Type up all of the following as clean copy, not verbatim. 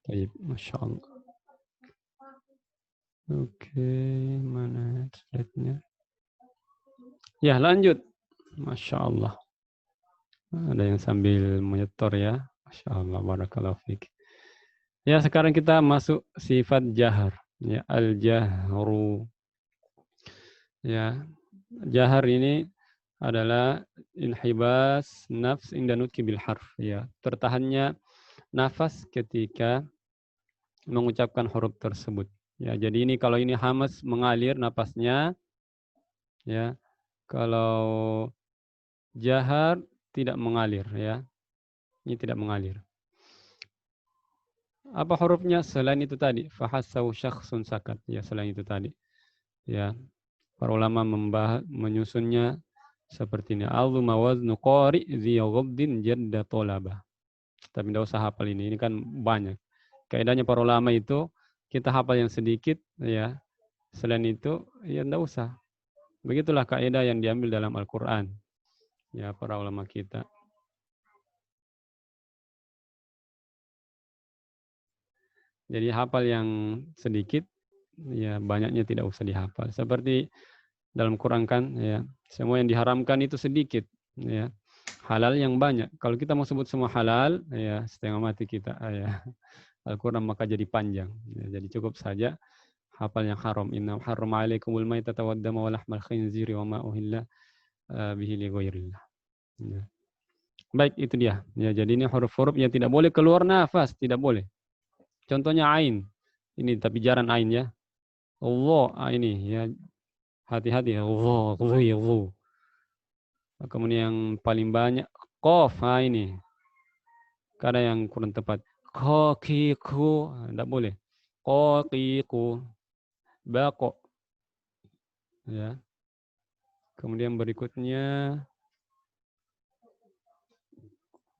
Baik, Masya Allah. Oke, mana slide-nya? Ya, lanjut. Masya Allah. Ada yang sambil menyetor ya. Masya Allah, barakallahu fiik. Ya, sekarang kita masuk sifat jahar. Ya, al-jahru. Ya, jahar ini adalah inhibas nafs inda nutqi bil harf. Ya, tertahannya nafas ketika mengucapkan huruf tersebut. Ya, jadi ini kalau ini hamas mengalir napasnya, ya. Kalau jahar tidak mengalir, ya. Ini tidak mengalir. Apa hurufnya selain itu tadi? Fahassau syakhsun sakat. Ya, selain itu tadi. Ya, para ulama menyusunnya seperti ini. Azuma waznu qari dhi ghabdin jadda talaba. Tapi tidak usah hafal ini. Ini kan banyak. Kaidahnya para ulama itu kita hafal yang sedikit, ya. Selain itu, ya tidak usah. Begitulah kaidah yang diambil dalam Al-Quran. Ya, para ulama kita. Jadi hafal yang sedikit, ya banyaknya tidak usah dihafal. Seperti dalam Quran kan, ya semua yang diharamkan itu sedikit, ya halal yang banyak. Kalau kita mau sebut semua halal, ya setengah mati kita. Ya. Al-Quran maka jadi panjang. Ya, jadi cukup saja hafal yang haram. Inna harrama alaikumul maitata waddama wa lahmal khinziri wa ma uhilla bihi li ghairillah. Ya. Baik, itu dia. Ya, jadi ini huruf-huruf yang tidak boleh keluar nafas, tidak boleh. Contohnya ain. Ini tapi jarang ain ya. Allah ini ya, hati-hati ya. Allah, Allah. Kemudian yang paling banyak qaf ini. Kadang yang kurang tepat. Qaqiqu, tidak boleh. Qaqiqu. Baqo. Ya. Kemudian berikutnya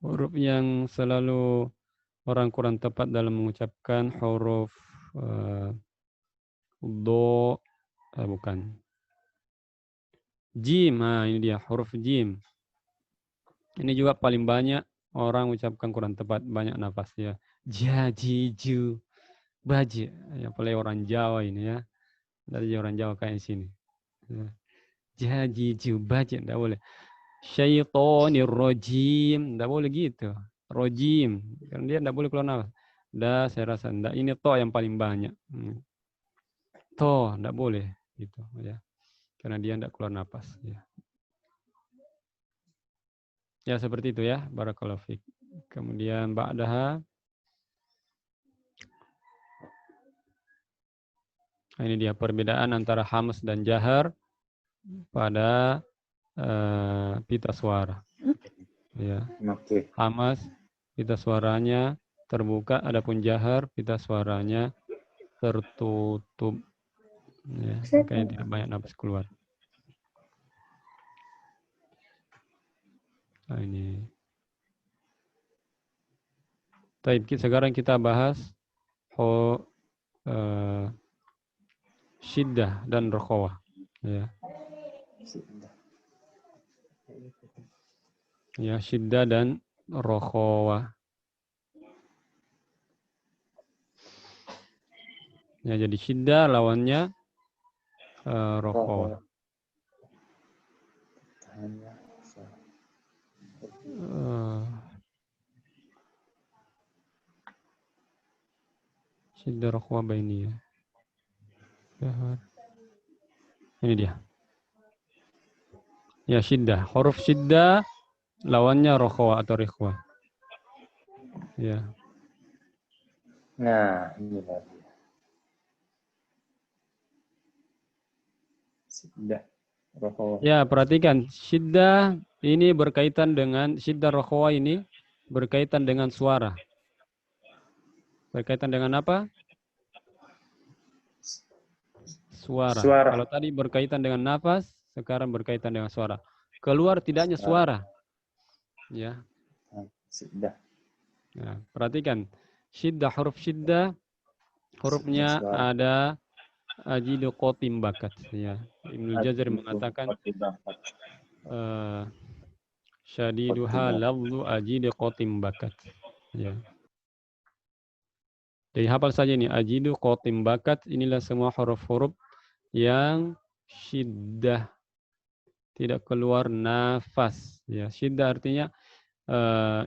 huruf yang selalu orang kurang tepat dalam mengucapkan huruf do, bukan. Jim, ini dia huruf jim. Ini juga paling banyak orang ucapkan kurang tepat, banyak nafasnya. Jajiju, baji. Ya, apalagi orang Jawa ini ya. Dari orang Jawa kayak sini. Ya. Jajiju, baji, tidak boleh. Syaitonir rojim, tidak boleh gitu. Rojim, karena dia tidak boleh keluar nafas. Dah, saya rasa tidak. Ini to yang paling banyak. To, tidak boleh gitu ya. Karena dia tidak keluar nafas. Ya. Ya seperti itu ya, barakallahu fiik. Kemudian ba'daha, ini dia perbedaan antara hams dan jahar pada pita suara. Ya. Hamas pita suaranya terbuka, adapun jahar pita suaranya tertutup. Ya, makanya tidak banyak nafas keluar. Nah, ini. Baik, sekarang kita bahas syiddah dan rokhawah. Ya. Ya, syiddah dan rokhawah. Ya, jadi syiddah lawannya rokhawah. Syiddah rokhawah bainiyah. Ini dia. Ya, syiddah. Huruf syiddah lawannya rokhawah atau rikhwah. Ya. Nah, ini lagi. Syiddah rokhawah. Ya, perhatikan. Syiddah ini berkaitan dengan syiddah rokhawah ini berkaitan dengan suara. Berkaitan dengan apa? Suara. Kalau tadi berkaitan dengan nafas, sekarang berkaitan dengan suara. Keluar tidaknya suara. Ya. Syiddah. Ya, perhatikan. Syiddah, huruf syiddah, hurufnya ada ajidu qatim bakat. Ya. Ibnu Jazari mengatakan syadiduha lafzu ajidu qatim bakat. Ya. Jadi hafal saja ini. Ajidu, qatim, bakat. Inilah semua huruf-huruf yang syiddah, tidak keluar nafas. Ya, syiddah artinya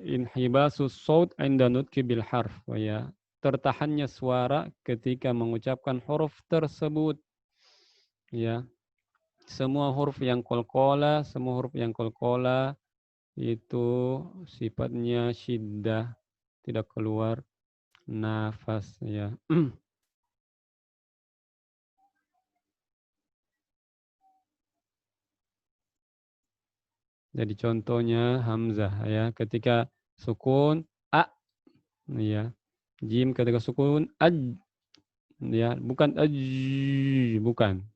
inhibasus saut inda nutqi bil harf. Ya, tertahannya suara ketika mengucapkan huruf tersebut. Ya, semua huruf yang qalqalah, semua huruf yang qalqalah itu sifatnya syiddah, tidak keluar nafas, ya. Jadi contohnya hamzah, ya, ketika sukun a, ya, jim ketika sukun aj, ya, bukan aj, bukan,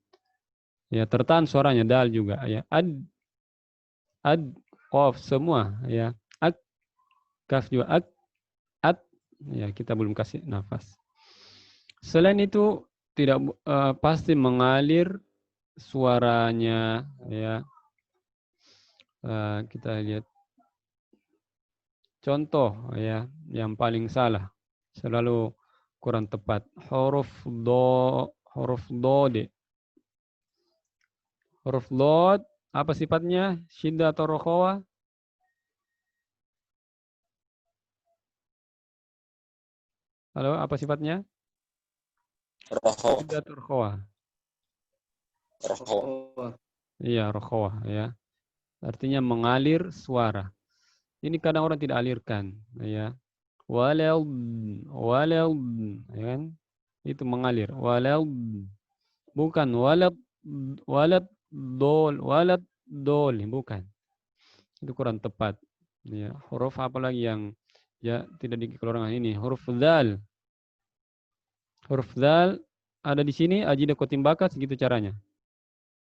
ya, tertahan suaranya, dal juga, ya, ad, qaf semua, ya, ak, kaf juga ak, at, ya, kita belum kasih nafas. Selain itu tidak pasti mengalir suaranya, ya. Kita lihat contoh, ya, yang paling salah, selalu kurang tepat, huruf dode. Huruf dod apa sifatnya? Syiddah atau rokhawah? Halo, apa sifatnya? Rokhawah. Syiddah atau rokhawah? Rokhawah. Iya, rokhawah, ya. Artinya mengalir suara. Ini kadang orang tidak alirkan, ya. Walau, ya kan? Itu mengalir. Walau, bukan walad, dol, bukan. Itu kurang tepat. Ya, huruf apa lagi yang ya tidak dikeluarkan ini? Huruf dzal. Huruf dzal ada di sini, ajidah qatim bakat, segitu caranya.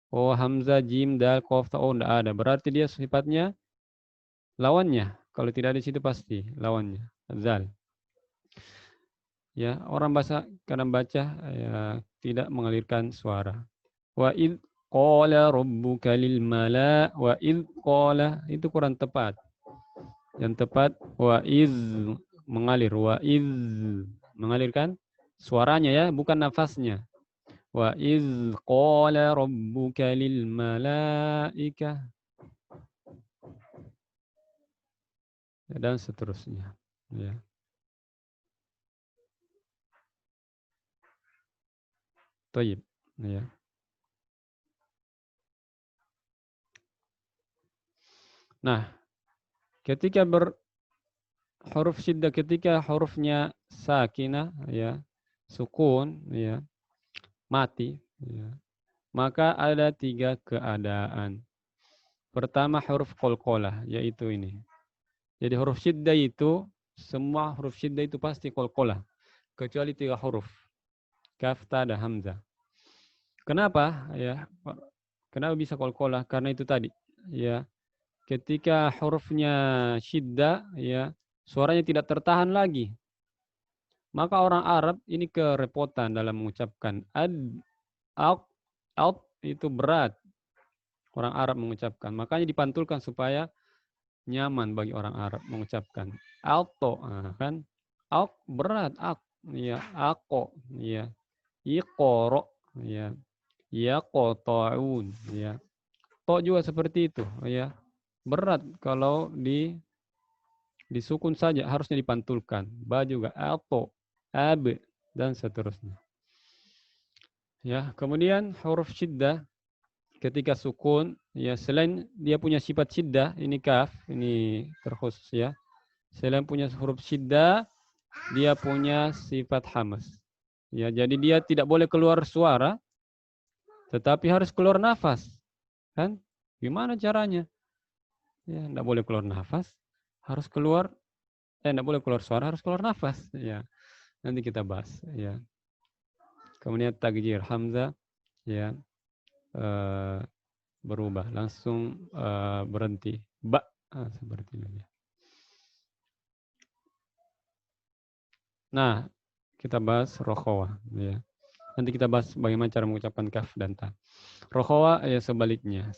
Oh, hamzah, jim, dal, qaf, ta, oh, enggak ada. Berarti dia sifatnya lawannya. Kalau tidak ada di situ pasti lawannya. Dzal. Ya, orang kadang baca ya, tidak mengalirkan suara. Wa id qala rabbuka lil mala, wa id qala, itu kurang tepat. Yang tepat wa iz, mengalir, wa iz, mengalirkan suaranya, ya, bukan nafasnya. Wa iz qala rabbuka lil malaika, dan seterusnya, ya. Thayyib, ya. Nah, ketika huruf syiddah, ketika hurufnya sakinah, ya, sukun, ya, mati, ya, maka ada 3 keadaan. Pertama huruf qalqalah, yaitu ini. Jadi huruf syiddah itu, semua huruf syiddah itu pasti qalqalah, kecuali 3 huruf. Kaf, ta, dan hamzah. Kenapa? Ya, kenapa bisa qalqalah? Karena itu tadi, ya. Ketika hurufnya syiddah, ya, suaranya tidak tertahan lagi. Maka orang Arab ini kerepotan dalam mengucapkan out, itu berat. Orang Arab mengucapkan. Makanya dipantulkan supaya nyaman bagi orang Arab mengucapkan. Alto, kan? Ak berat, ya, ako, ya. Iqoro, ya. Yaqta'un, ya. To juga seperti itu, ya. Berat kalau disukun saja, harusnya dipantulkan. Ba juga alto, ab, dan seterusnya. Ya, kemudian huruf syiddah ketika sukun, ya, selain dia punya sifat syiddah, ini kaf, ini terkhusus, ya. Selain punya huruf syiddah, dia punya sifat hamas. Ya, jadi dia tidak boleh keluar suara, tetapi harus keluar nafas. Kan? Gimana caranya? Ya, tidak boleh keluar nafas, harus keluar, tidak boleh keluar suara, harus keluar nafas. Ya, nanti kita bahas. Ya. Kemudian takjir hamzah, ya, berubah, langsung berhenti. Ba, seperti ini. Nah, kita bahas rokhawah, ya. Nanti kita bahas bagaimana cara mengucapkan kaf dan ta. Rokhawah, ya, sebaliknya.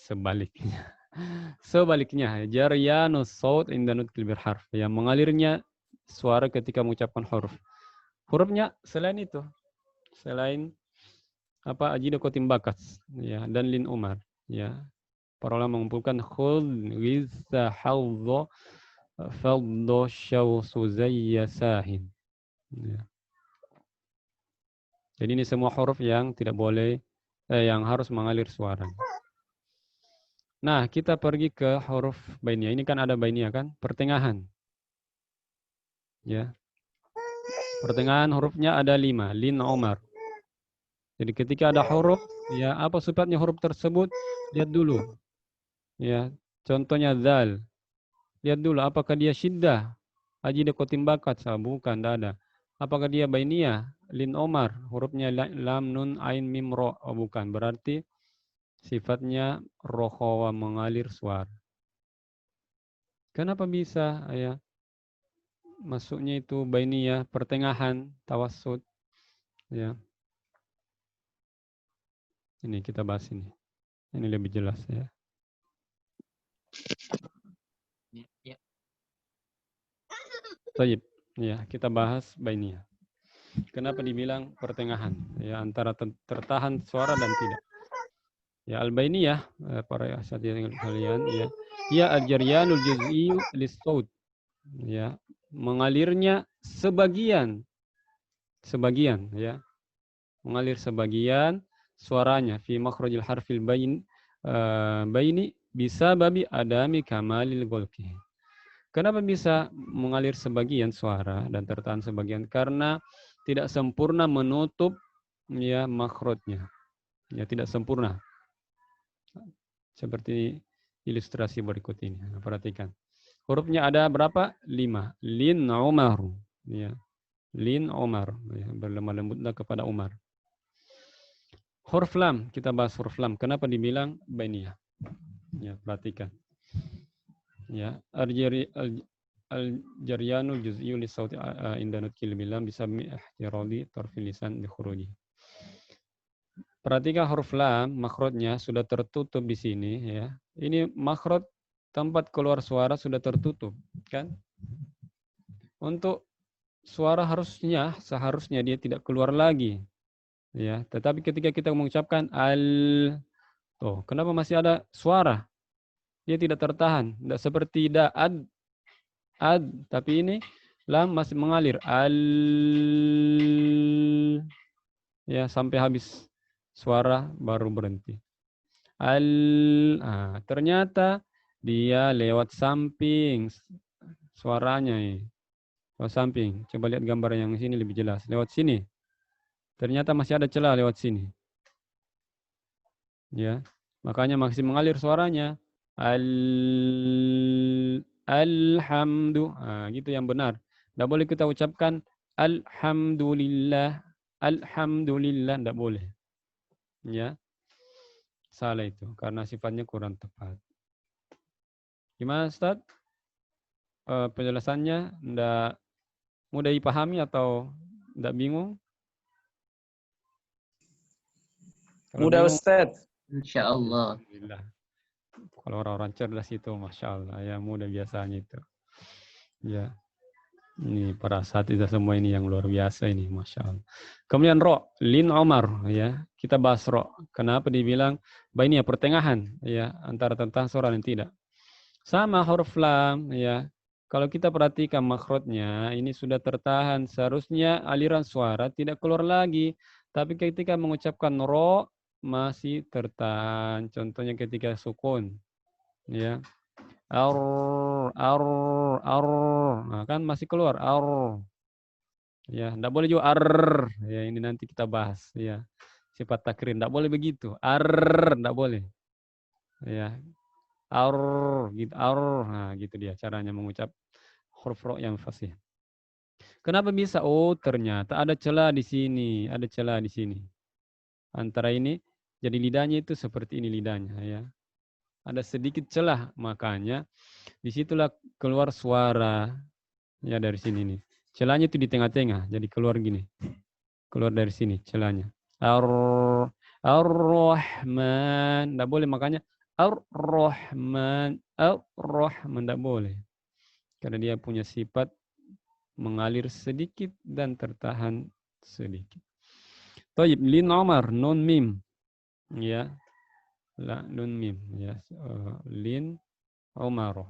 Sebaliknya, jaryanus saut inda nutqil bil harf, ya, mengalirnya suara ketika mengucapkan huruf. hurufnya selain itu, selain apa ajida kotim bakas, ya, dan lin umar, ya. Para ulama mengumpulkan khudh ghizza hawdha faddo syawsu zayya sahin. Ya. Jadi ini semua huruf yang tidak boleh, yang harus mengalir suara. Nah, kita pergi ke huruf bainiyah. Ini kan ada bainiyah kan, pertengahan. Ya. Pertengahan hurufnya ada 5, lin umar. Jadi ketika ada huruf, ya apa sifatnya huruf tersebut? Lihat dulu. Ya, contohnya zal. Lihat dulu apakah dia syiddah, ajida kotim bakat, bukan, tidak ada. Apakah dia bainiyah, lin omar, hurufnya lam nun ain mim ro, bukan. Berarti sifatnya rohawa, mengalir suara. Kenapa bisa ya? Masuknya itu bainiyah, pertengahan, tawassut, ya. Ini kita bahas ini. Ini lebih jelas ya. Ya. Baik, ya kita bahas bainiyah. Kenapa dibilang pertengahan? Ya antara tertahan suara dan tidak. Ya al-bainiyah para asatidz kalian ya. Ya al-jaryanul juz'i lis-saut. Ya, mengalirnya sebagian ya. Mengalir sebagian suaranya fi makhrajil harfil baini bisa babi adami kamalil ghalqi. Kenapa bisa mengalir sebagian suara dan tertahan sebagian? Karena tidak sempurna menutup ya makhrajnya. Ya tidak sempurna. Seperti ilustrasi berikut ini. Nah, perhatikan. Hurufnya ada berapa? 5. Lin Umar. Ya. Lin Umar. Ya, berlemah lembutlah kepada Umar. Huruf lam, kita bahas huruf lam. Kenapa dibilang bainiyah? Ya, perhatikan. Ya, al-jaryanul juz'iyyu lis-sauti inda nutkil bilam bisa ihtiradi tarfil lisan li khuruji. Perhatikan huruf lam, makhrajnya sudah tertutup di sini ya. Ini makhraj tempat keluar suara sudah tertutup, kan? Untuk suara seharusnya dia tidak keluar lagi. Ya, tetapi ketika kita mengucapkan kenapa masih ada suara? Dia tidak tertahan, tidak seperti ad, tapi ini lam masih mengalir ya sampai habis suara baru berhenti. Ternyata dia lewat samping suaranya ini. Lewat samping. Coba lihat gambar yang sini lebih jelas. Lewat sini. Ternyata masih ada celah lewat sini. Ya. Makanya masih mengalir suaranya. Alhamdu. Gitu yang benar. Tidak boleh kita ucapkan alhamdulillah. Alhamdulillah. Tidak boleh. Ya. Salah itu. Karena sifatnya kurang tepat. Gimana Ustaz? Penjelasannya tidak mudah dipahami atau tidak bingung? Kalau Mudah bingung, Ustaz. Insyaallah. alhamdulillah. Kalau orang-orang cerdas itu, masya Allah, ya mudah biasanya itu. Ya, ini para asatidz semua ini yang luar biasa ini, masya Allah. Kemudian ro, lin Omar, ya kita bahas ro. Kenapa dibilang bainiyah pertengahan, ya antara tentang suara dan tidak. Sama huruf lam, ya. Kalau kita perhatikan makhrajnya, ini sudah tertahan. Seharusnya aliran suara tidak keluar lagi. Tapi ketika mengucapkan ro, masih tertahan. Contohnya ketika sukun. Ya. Ar. Nah, kan masih keluar. Ar. Ya, enggak boleh juga ar. Ya, ini nanti kita bahas. Ya. Sifat takrir. Enggak boleh begitu. Ar. Enggak boleh. Ya. Ar. Gitu. Ar. Nah, gitu dia caranya mengucap huruf ro yang fasih. Kenapa bisa? Oh, ternyata ada celah di sini, ada celah di sini. Antara ini, jadi lidahnya itu seperti ini lidahnya, ya. Ada sedikit celah, makanya disitulah keluar suara, ya dari sini nih. Celahnya itu di tengah-tengah, jadi keluar gini, keluar dari sini celahnya. Ar-Rahman, tidak boleh makanya Ar-Rahman, Ar-Rahman tidak boleh, karena dia punya sifat mengalir sedikit dan tertahan sedikit. Thayyib, lin Umar nun mim. Ya. La nun mim ya. Lin Umar.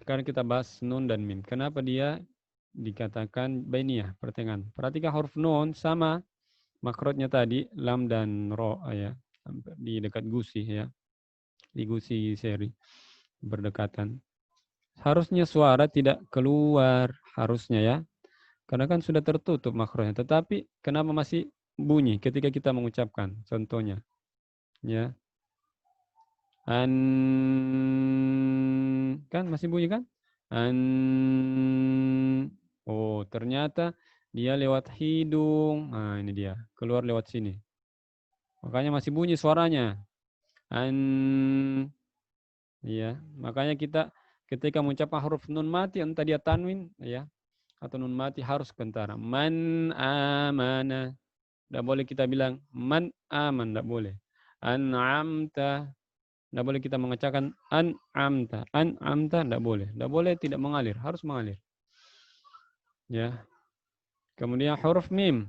Sekarang kita bahas nun dan mim. Kenapa dia dikatakan bainiyah, pertengahan? Perhatikan huruf nun sama makrotnya tadi, lam dan ro ya. Di dekat gusi ya. Di gusi seri berdekatan. Harusnya suara tidak keluar, harusnya ya. Karena kan sudah tertutup makrotnya. Tetapi kenapa masih bunyi ketika kita mengucapkan? Contohnya ya. An, kan masih bunyi kan? An, oh ternyata dia lewat hidung. Nah ini dia, keluar lewat sini. Makanya masih bunyi suaranya. An, ya. Makanya kita ketika mengucapkan huruf nun mati, entah dia tanwin ya atau nun mati, harus kentara. Man amana. Tidak boleh kita bilang man aman, tidak boleh. An'amta. Tidak boleh kita mengatakan an'amta. An'amta tidak boleh. Tidak boleh tidak mengalir, harus mengalir. Ya. Kemudian huruf mim.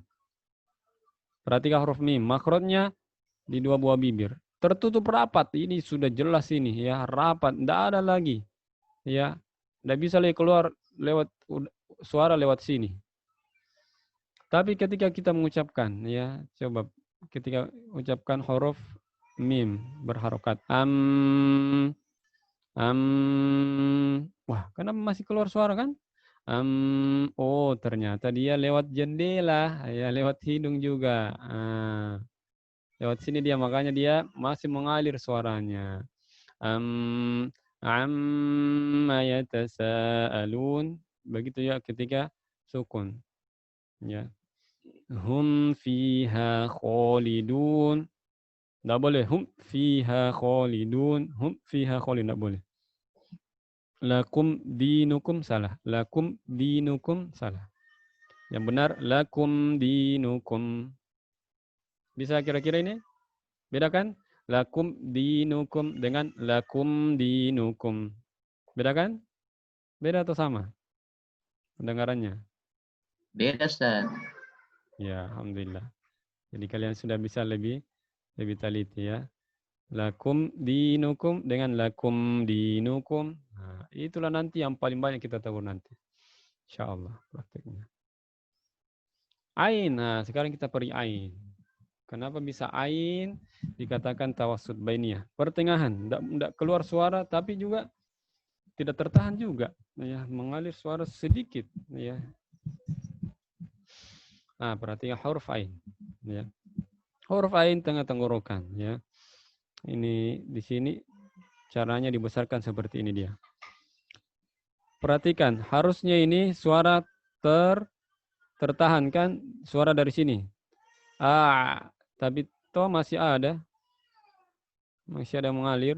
Perhatikan huruf mim. Makrotnya di dua buah bibir. Tertutup rapat. Ini sudah jelas ini ya, rapat. Tidak ada lagi. Ya. Tidak bisa lagi keluar lewat suara lewat sini. Tapi ketika kita mengucapkan ya, coba ketika ucapkan huruf mim berharokat wah, kenapa masih keluar suara kan? Oh ternyata dia lewat jendela ya, lewat hidung juga. Lewat sini dia, makanya dia masih mengalir suaranya. Amma yatasaalun, begitu ya ketika sukun ya. Hum fiha khalidun. Tidak boleh. Hum fiha khalidun. Hum fiha khalidun. Tidak boleh. Lakum dinukum salah. Lakum dinukum salah. Yang benar lakum dinukum. Bisa kira-kira ini? Bedakan? Lakum dinukum dengan lakum dinukum. Bedakan? Beda atau sama? Pendengarannya? Beda, Ustaz. Ya, alhamdulillah. Jadi kalian sudah bisa lebih teliti ya. Lakum dinukum dengan lakum dinukum. Nah, itulah nanti yang paling banyak kita tahu nanti. Insyaallah prakteknya. Ain. Nah, sekarang kita pergi ain. Kenapa bisa ain dikatakan tawassut bainiyah? Pertengahan, tidak keluar suara tapi juga tidak tertahan juga, ya, mengalir suara sedikit, ya. Nah, perhatikan huruf ain, ya. Huruf ain tengah tenggorokan, ya. Ini di sini caranya dibesarkan seperti ini dia. Perhatikan, harusnya ini suara tertahan kan, suara dari sini. Tapi toh masih ada mengalir.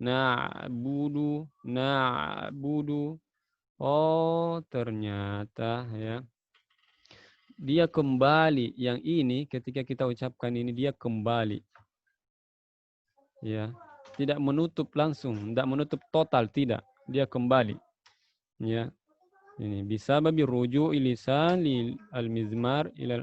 Na'budu. Oh, ternyata ya. Dia kembali, yang ini ketika kita ucapkan ini dia kembali. Ya. Tidak menutup langsung, tidak menutup total, tidak. Dia kembali. Ya. Ini bisa babi ruju' lisan lil al-mizmar ila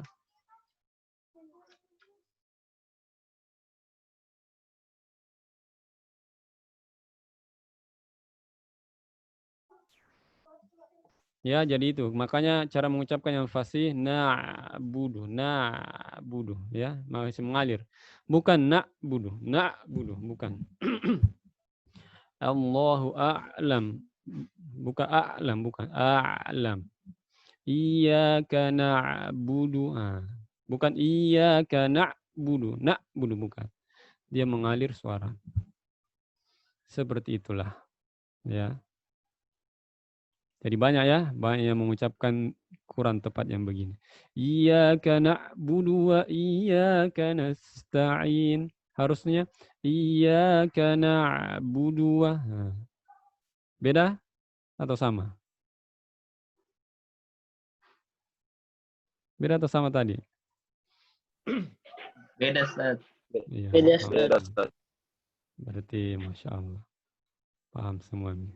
ya, jadi itu. Makanya cara mengucapkan yang fasih na'budu ya, masih mengalir. Bukan na'budu, bukan. Allahu a'lam. Bukan a'lam, bukan a'lam. Iyyaka na'budu. Bukan iyyaka na'budu. Na'budu bukan. Dia mengalir suara. Seperti itulah. Ya. Jadi banyak yang mengucapkan kurang tepat yang begini. Iyyaka na'budu wa iyyaka nasta'in. Harusnya iyyaka na'budu wa. Beda atau sama? Beda atau sama tadi? Beda, Ustaz. Iya, Beda, Ustaz. berarti Masya Allah. Paham semuanya.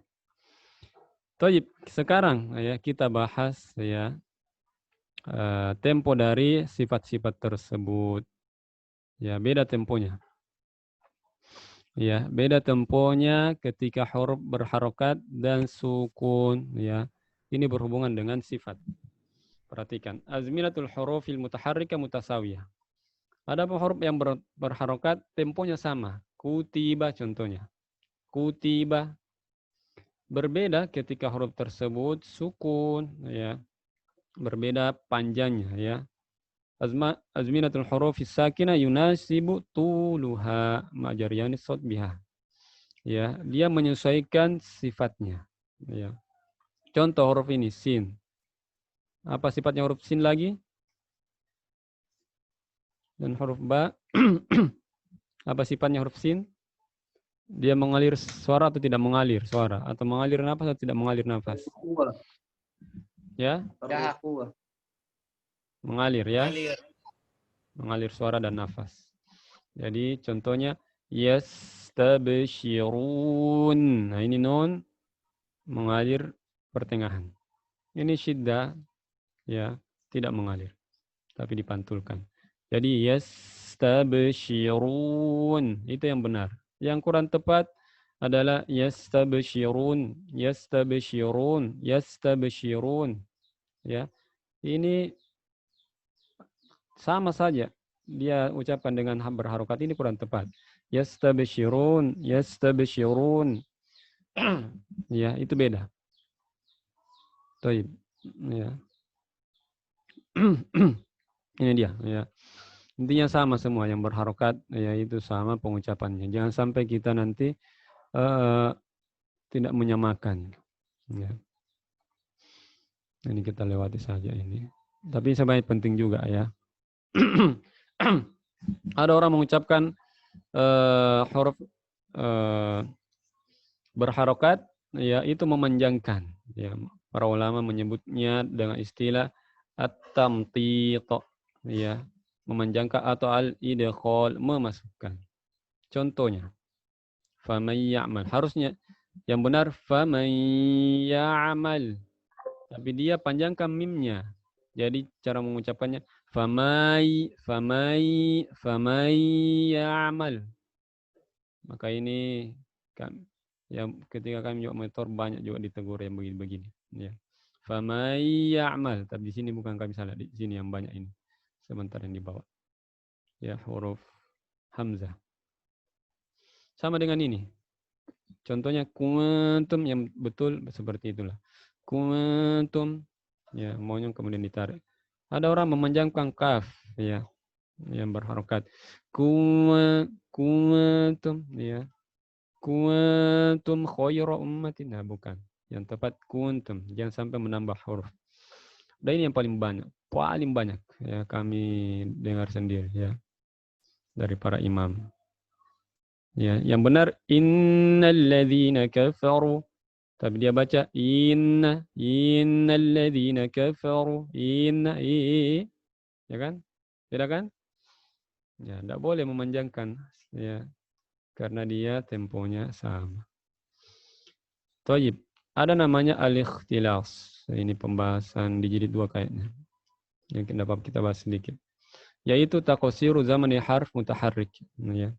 Thayyib, sekarang ya kita bahas ya tempo dari sifat-sifat tersebut. Ya, beda temponya. Ya, beda temponya ketika huruf berharokat dan sukun. Ya, ini berhubungan dengan sifat. Perhatikan, azminatul hurufil mutaharrika mutasawiyah. Ada huruf yang berharokat, temponya sama. Kutiba contohnya. Kutiba. Berbeda ketika huruf tersebut sukun. Ya, berbeda panjangnya. Ya. Azminatul hurufis sakinah yunasibu tuluha ma'jariyani sot biha. Ya, dia menyesuaikan sifatnya. Ya. Contoh huruf ini sin. Apa sifatnya huruf sin lagi? Dan huruf ba. Apa sifatnya huruf sin? Dia mengalir suara atau tidak mengalir suara, atau mengalir nafas atau tidak mengalir nafas? Ya? Mengalir ya. Mengalir suara dan nafas. Jadi contohnya yastabshirun. Nah, ini nun mengalir pertengahan. Ini syiddah ya, tidak mengalir tapi dipantulkan. Jadi yastabshirun itu yang benar. Yang kurang tepat adalah yastabshirun, yastabshirun, yastabshirun. Ya. Ini sama saja. Dia ucapkan dengan berharokat, ini kurang tepat. Yastabshirun, yastabshirun. Ya, itu beda. Baik. Ya. Ini dia, ya. Intinya sama semua yang berharokat, ya itu sama pengucapannya. Jangan sampai kita nanti tidak menyamakan. Ya. Ini kita lewati saja ini. Tapi sebenarnya penting juga ya. Ada orang mengucapkan huruf berharokat, ya itu memanjangkan. Ya, para ulama menyebutnya dengan istilah at-tamtit, ya, memanjangkan atau al-idkhal, memasukkan. Contohnya, faman ya'mal, harusnya yang benar faman ya'mal, tapi dia panjangkan mimnya. Jadi cara mengucapkannya famai ya'mal. Maka ini kan ya, ketika kami juga motor banyak juga ditegur yang begini-begini. Ya. Famai ya'mal, tapi di sini bukan kami salah, di sini yang banyak ini. Sebentar yang di bawah. Ya, huruf hamzah. Sama dengan ini. Contohnya kuntum yang betul seperti itulah. Kuntum, ya, maunya kemudian ditarik. Ada orang memanjangkan kaf, ya, yang berharokat. Kuntum, ya. Kuntum khayra ummatin. Nah, bukan. Yang tepat kuntum. Jangan sampai menambah huruf. Dan ini yang paling banyak ya, kami dengar sendiri ya dari para imam. Ya, yang benar innalladzina kafaru. Tapi dia baca innalladzina kafaru. Ya kan? Beda kan? Ya, enggak boleh memanjangkan ya, karena dia temponya sama. Thayyib. Ada namanya al-ikhtilas. Ini pembahasan di jilid 2 kayaknya. Yang dapat kita bahas sedikit. Yaitu taqsiru zamani harf mutaharrik. Ya.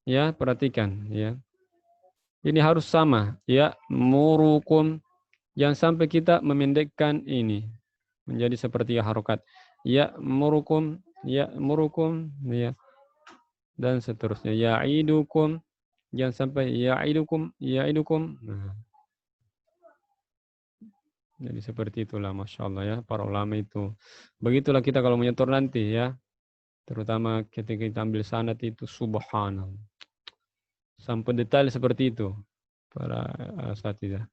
Ya, perhatikan ya. Ini harus sama ya, murukum. Jangan sampai kita memendekkan ini menjadi seperti harokat. Ya, murukum, ya, dan seterusnya. Ya'idukum. Jangan sampai ya'idukum. Nah. Jadi seperti itulah, Masya Allah ya, para ulama itu. Begitulah kita kalau menyetor nanti ya. Terutama ketika kita ambil sanad itu, subhanallah. Sampai detail seperti itu para asatidzah.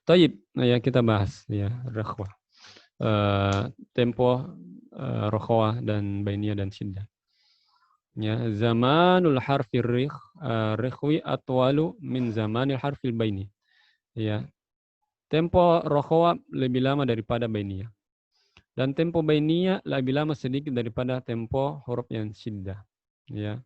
Taib, ya kita bahas ya rakhwah. Tempo rakhwah dan bainiyah dan syiddah. Ya, zamanul harfir rikhwi atwalu min zamanil harfil baini. Ya. Tempo rakhwah lebih lama daripada bainiyah. Dan tempo bainiyah lebih lama sedikit daripada tempo huruf yang syiddah. Ya.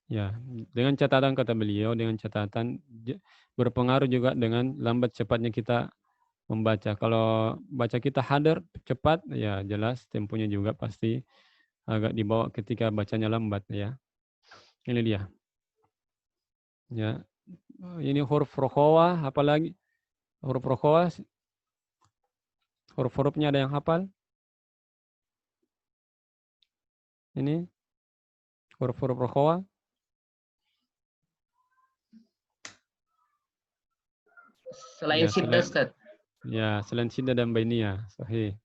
Ya, dengan catatan kata beliau, dengan catatan berpengaruh juga dengan lambat cepatnya kita membaca. Kalau baca kita hadar cepat, ya jelas temponya juga pasti agak dibawa ketika bacanya lambat ya. Ini dia. Ya. Ini huruf rokhawah, apalagi huruf rokhawah, huruf-hurufnya ada yang hafal? Ini huruf-huruf rokhawah. Selain syiddah, Ustaz. Ya, selain syiddah dan bainiyah. Sahih.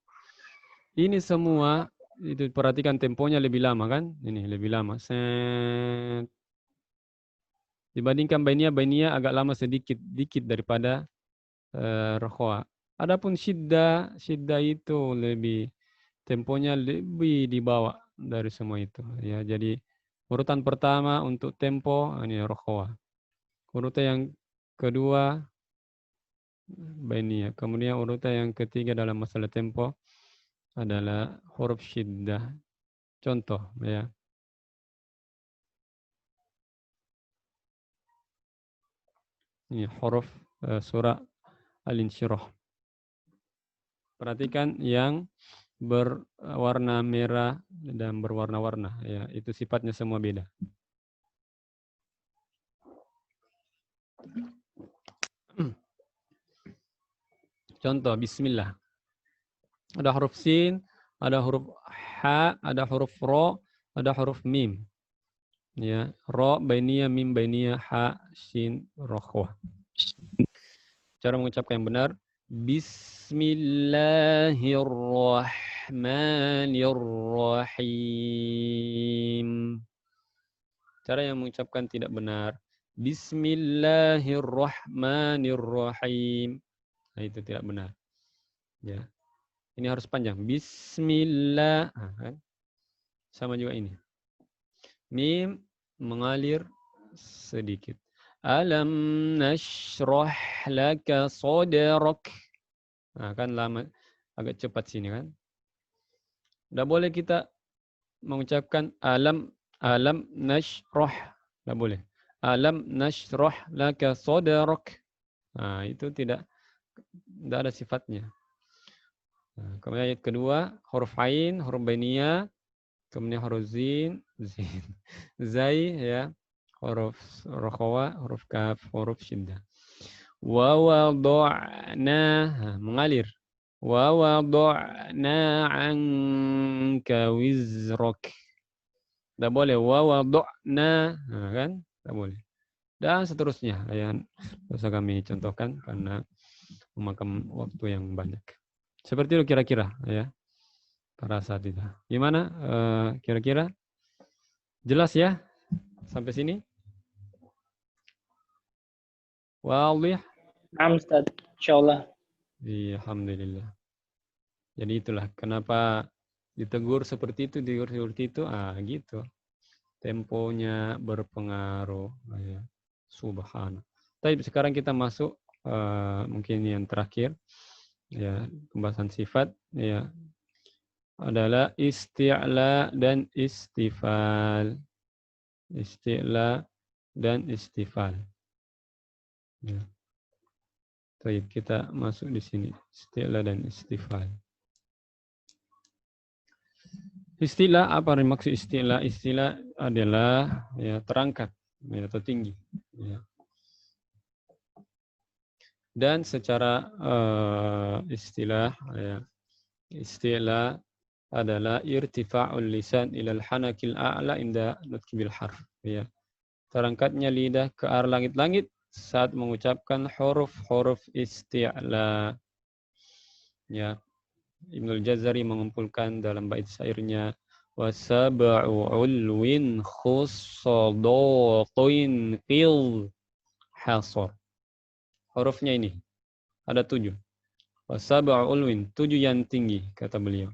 Ini semua itu perhatikan temponya lebih lama kan? Ini lebih lama. Set. Dibandingkan bainiyah agak lama sedikit daripada rokhawah. Adapun syiddah itu lebih temponya lebih di bawah dari semua itu ya. Jadi urutan pertama untuk tempo ini rokhawah. Urutan yang kedua bainiyah. Kemudian urutan yang ketiga dalam masalah tempo adalah huruf syiddah. Contoh ya. Ini huruf surah Al-Insyirah. Perhatikan yang berwarna merah dan berwarna-warna ya, itu sifatnya semua beda. Contoh bismillah. Ada huruf sin, ada huruf ha, ada huruf ro, ada huruf mim. Ya, ro bainiyah, mim bainiyah, ha, shin, rokhwah. Cara mengucapkan yang benar, Bismillahirrahmanirrahim. Cara yang mengucapkan tidak benar, Bismillahirrahmanirrahim. Nah, itu tidak benar. Ya. Ini harus panjang. Bismillah. Nah, kan? Sama juga ini. Mim mengalir sedikit. Alam nashrah laka sadrak. Nah, kan lama, agak cepat sini kan. Tidak boleh kita mengucapkan alam nashrah. Tidak boleh. Alam nashrah laka sadrak. Nah, itu tidak ada sifatnya. Nah, kemudian ayat kedua, huruf ain, huruf bainiyah, kemudian huruf zin, zai ya. Huruf rokhawah, huruf kaf, huruf syiddah. Wa wada'na, mengalir. Wa wada'na 'anka wizrak. Tidak boleh. Wa wada'na, kan? Tidak boleh. Dan seterusnya yang bisa kami contohkan karena memakan waktu yang banyak. Seperti itu kira-kira ya. Para saat itu. Gimana kira-kira? Jelas ya? Sampai sini? Wadih? Naam Ustaz, insyaallah. Iya, alhamdulillah. Jadi itulah kenapa ditegur seperti itu, gitu. Gitu. Temponya berpengaruh. Ya. Subhanallah. Tapi sekarang kita masuk mungkin yang terakhir ya, pembahasan sifat ya, adalah isti'la dan istifal. Isti'la dan istifal. Ya. Baik, kita masuk di sini. Isti'la dan istifal. Istilah, apa yang maksud istilah? Istilah adalah ya, terangkat ya, atau tinggi. Ya. Dan secara istilah, ya, istilah adalah irtifa'ul lisan ilal hanakil a'la inda nutki bil harf. Ya. Terangkatnya lidah ke arah langit-langit saat mengucapkan huruf-huruf isti'la. Ya. Ibnul Jazari mengumpulkan dalam bait syairnya wasab'u ulwin khussadatin fil hasar. Hurufnya ini ada 7. Wasab'u ulwin, 7 yang tinggi kata beliau.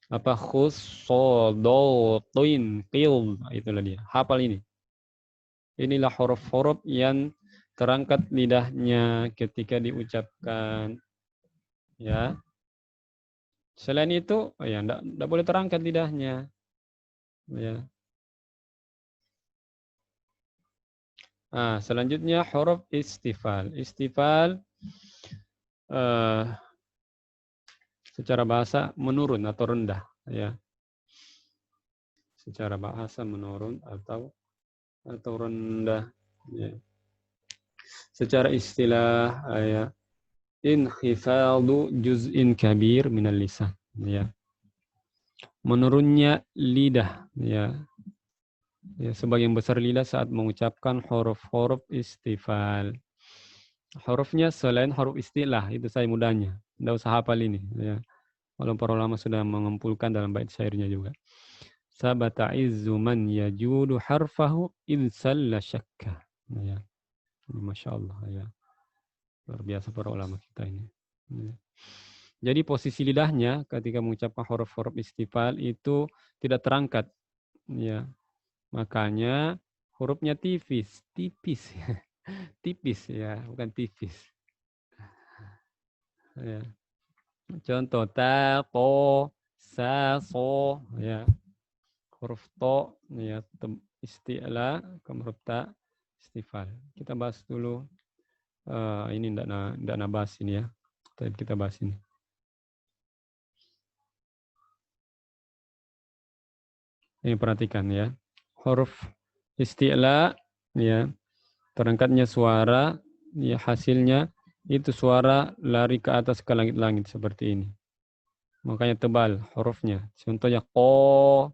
Apa khussadatin fil, itulah dia. Hafal ini. Inilah huruf-huruf yang terangkat lidahnya ketika diucapkan, ya. Selain itu, ya enggak boleh terangkat lidahnya, ya. Nah, selanjutnya huruf istifal. Istifal secara bahasa menurun atau rendah, ya. Secara bahasa menurun atau rendah, ya. Secara istilah, ya, inkhifadu juz'in kabir minal lisan, ya. Menurunnya lidah, ya. Ya, sebagian besar lidah saat mengucapkan huruf-huruf istifal. Hurufnya selain huruf istilah, itu saya mudahnya. Tidak usah hafal ini, ya. Walau para ulama sudah mengumpulkan dalam bait syairnya juga. Sabata izzu man yajudu harfahu insalla syakka. Ya. Masya Allah, ya. Luar biasa para ulama kita ini. Ya. Jadi posisi lidahnya ketika mengucapkan huruf-huruf istifal itu tidak terangkat. Ya. Makanya hurufnya tipis, tipis. Tipis, ya, bukan tipis. Ya. Contoh ta, ko, sa, so, ya. Huruf to, ya, isti'la, huruf ta, istifal. Kita bahas dulu. Ini enggak bahas ini, ya. Tapi kita bahas ini. Ini perhatikan, ya. Huruf isti'la, ya, terangkatnya suara, ya, hasilnya itu suara lari ke atas ke langit-langit seperti ini. Makanya tebal hurufnya. Contohnya ko.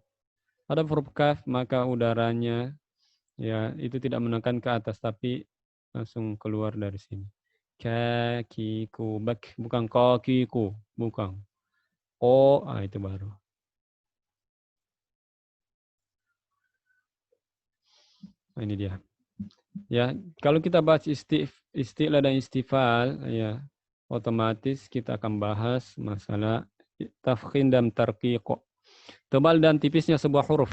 Ada huruf kaf, maka udaranya, ya, itu tidak menekan ke atas tapi langsung keluar dari sini. Kakiku, bak, bukan kakiku, bukan. Ko, itu baru. Nah, ini dia. Ya, kalau kita bahas istilah dan istifal, ya, otomatis kita akan bahas masalah tafkhim dan tarqiq. Tebal dan tipisnya sebuah huruf.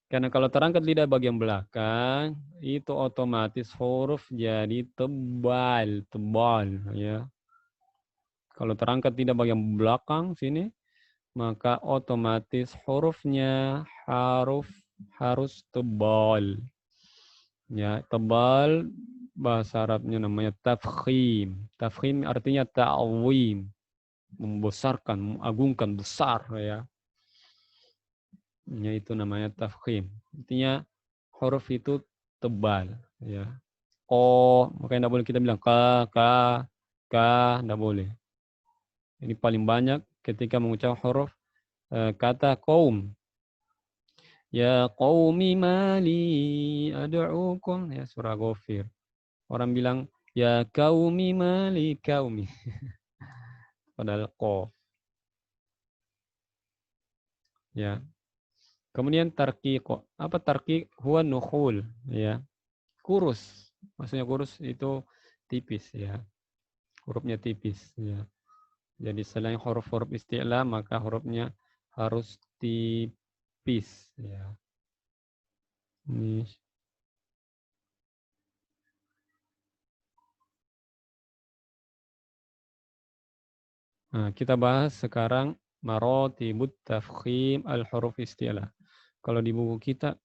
Karena kalau terangkat lidah bagian belakang, itu otomatis huruf jadi tebal, ya. Kalau terangkat lidah bagian belakang sini, maka otomatis hurufnya harus tebal. Ya, tebal bahasa Arabnya namanya tafkhim. Tafkhim artinya ta'zim, membesarkan, mengagungkan, besar, ya. Itu namanya tafkhim. Artinya huruf itu tebal, ya. Ko, makanya tidak boleh kita bilang ka, tidak boleh. Ini paling banyak ketika mengucap huruf kata qaum. Ya qaumi mali ad'ukum, ya, surah Ghafir. Orang bilang ya qaumi mali qaumi. Padahal qaf. Ya. Kemudian tarqiq. Apa tarqiq? Huwa nukhul, ya. Kurus. Maksudnya kurus itu tipis, ya. Hurufnya tipis, ya. Jadi selain huruf-huruf isti'la, maka hurufnya harus tipis, ya. Ini. Nah, kita bahas sekarang maratibut tafkhim al-huruf isti'la. Kalau di buku kita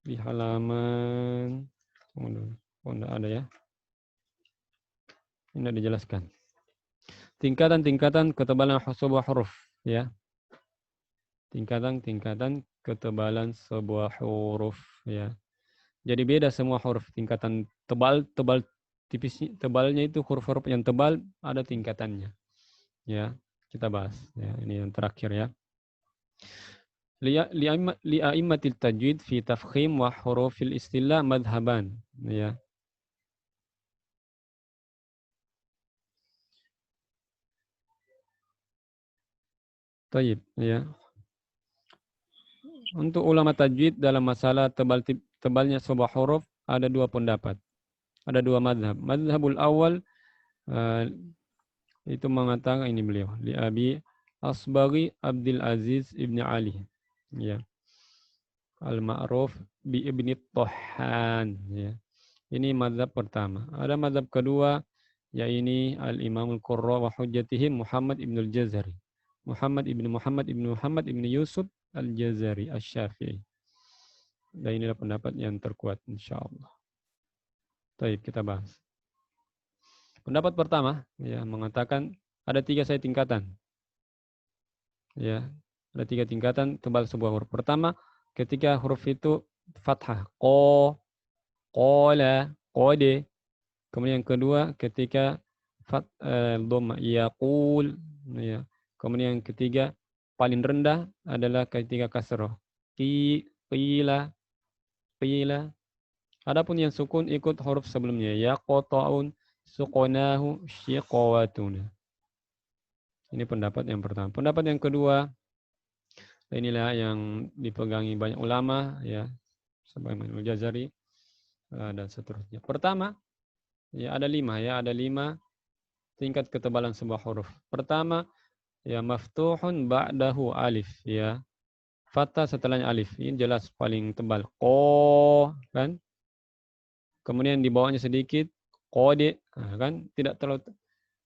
di halaman enggak ada, ya. Ini dijelaskan. Tingkatan-tingkatan ketebalan sebuah huruf, ya. Tingkatan-tingkatan ketebalan sebuah huruf, ya. Jadi beda semua huruf, tingkatan tebal, tipis, tebalnya itu huruf-huruf yang tebal ada tingkatannya. Ya, kita bahas. Ya, ini yang terakhir, ya. Li'a'immatil tajwid fi tafkhim wa hurufil istilah madhaban, ya. Taib, ya. Untuk ulama tajwid dalam masalah tebalnya sebuah huruf ada dua pendapat. Ada dua madhab. Madhabul awal itu mengatakan ini beliau. Li Abi Asbaghi Abdul Aziz Ibn Ali. Ya. al-ma'ruf bi Ibni Tohan. Ya. Ini mazhab pertama. Ada mazhab kedua, yaitu al-Imam al-Qurra wa hujjatihim Muhammad ibn al-Jazari. Muhammad ibn Yusuf al-Jazari asy-Syafi'i. Dan inilah pendapat yang terkuat insyaallah. Baik, kita bahas. Pendapat pertama ya mengatakan ada 3 tingkatan. Ya, ada 3 tingkatan tebal sebuah huruf. Pertama, ketika huruf itu fathah, qala, qode. Kemudian yang kedua ketika dhamma, yaqul, ya. Kemudian yang ketiga paling rendah adalah ketika kasrah, qila. Adapun yang sukun ikut huruf sebelumnya, yaqta'un, suqnahu, syiqawatuna. Ini pendapat yang pertama. Pendapat yang kedua, inilah yang dipegangi banyak ulama, ya, sebagaimana Al-Jazari dan seterusnya. Pertama, ya ada 5 tingkat ketebalan sebuah huruf. Pertama, ya maftuhun ba'dahu alif, ya. Fathah setelahnya alif. Ini jelas paling tebal. Ko, kan? Kemudian di bawahnya sedikit qode, kan? Tidak terlalu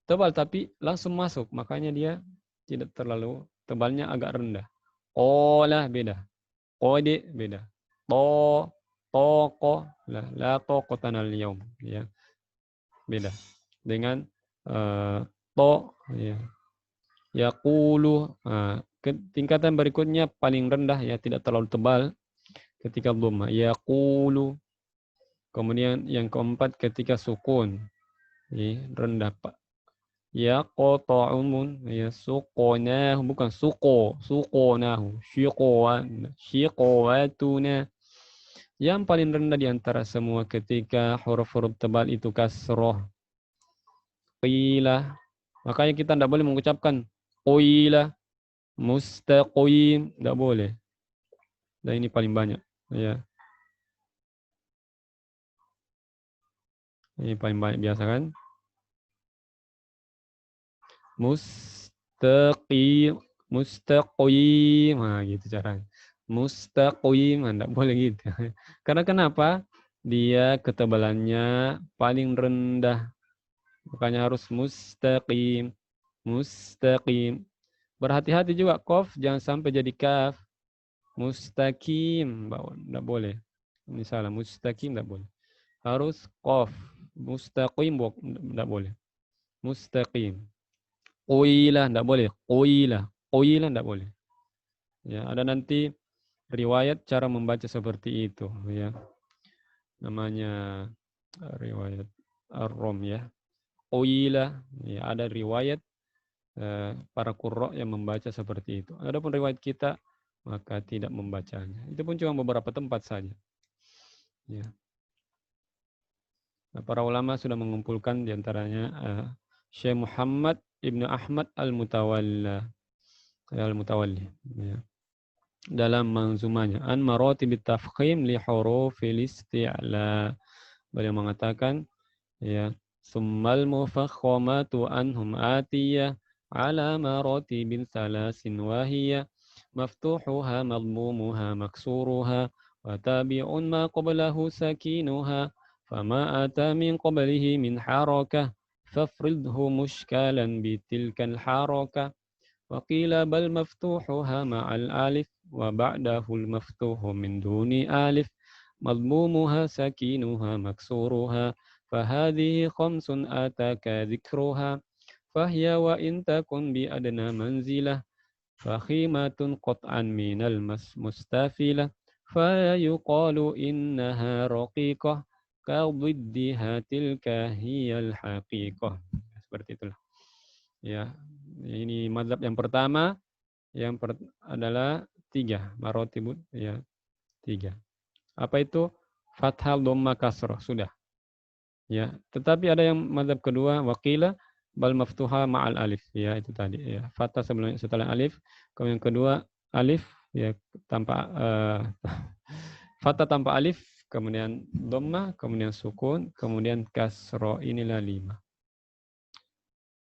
tebal tapi langsung masuk, makanya dia tidak terlalu tebalnya agak rendah. Qala beda, qode beda, toko la taqatan al-yaum, ya beda dengan to, ya yaqulu. Tingkatan berikutnya paling rendah, ya tidak terlalu tebal ketika dhamma, yaqulu. Kemudian yang keempat ketika sukun, ya, rendah pak. Ya qata'umun, ya suqonahu, bukan suqonahu, syiqawatuna. Yang paling rendah di antara semua ketika huruf-huruf tebal itu kasroh, qila. Makanya kita tidak boleh mengucapkan qila, mustaqim, tidak boleh. Dan ini paling banyak, ya. Ini paling banyak biasa kan? Mustaqim, gitu caranya. Mustaqim, enggak boleh gitu. Karena kenapa? Dia ketebalannya paling rendah. Makanya harus mustaqim. Berhati-hati juga qaf jangan sampai jadi kaf. Mustaqim, enggak boleh. Ini salah, mustaqim enggak boleh. Harus qaf. Mustaqim enggak boleh. Mustaqim. Qoila enggak boleh. Qoila enggak boleh. Ya, ada nanti riwayat cara membaca seperti itu, ya. Namanya riwayat Ar-Rom, ya. Qoila, ya, ada riwayat para qurra yang membaca seperti itu. Adapun riwayat kita maka tidak membacanya. Itu pun cuma beberapa tempat saja. Ya. Nah, para ulama sudah mengumpulkan diantaranya Syekh Muhammad Ibnu Ahmad Al-Mutawalli, ya, dalam manzumanya An Maratibit Tafkhim li Hurufil Isti'la. Beliau mengatakan, ya, summal mufakhamatu anhum atiyah ala maratibin thalasin wahiyah maftuhuha madmumuha maksuruha wa tabi'un ma qablahu sakinuha fama ata min qablihi min harakah fafridhu mushkalan bitilkal harakah wa qila bal maftuhuha ma'al alif wa ba'dahul maftuhu min duni alif madmumuha sakinuha maksuruha فهذه خمس آتاك ذكرها فهي وإن تكن بأدنى منزلة فخيمة قطعا من المستافلة فيقال إنها رقيقة كضدها تلك هي الحقيقة. Seperti itulah. Ya, ini mazhab yang pertama, adalah 3 marotibut, ya, 3. Apa itu? Fathah, dhamma, kasrah, sudah. Ya, tetapi ada yang mazhab kedua, waqila bal maftuha ma'al alif, ya itu tadi, ya. Fathah setelah alif, kemudian yang kedua alif, ya tanpa fathah tanpa alif, kemudian dhamma, kemudian sukun, kemudian kasra. Inilah 5.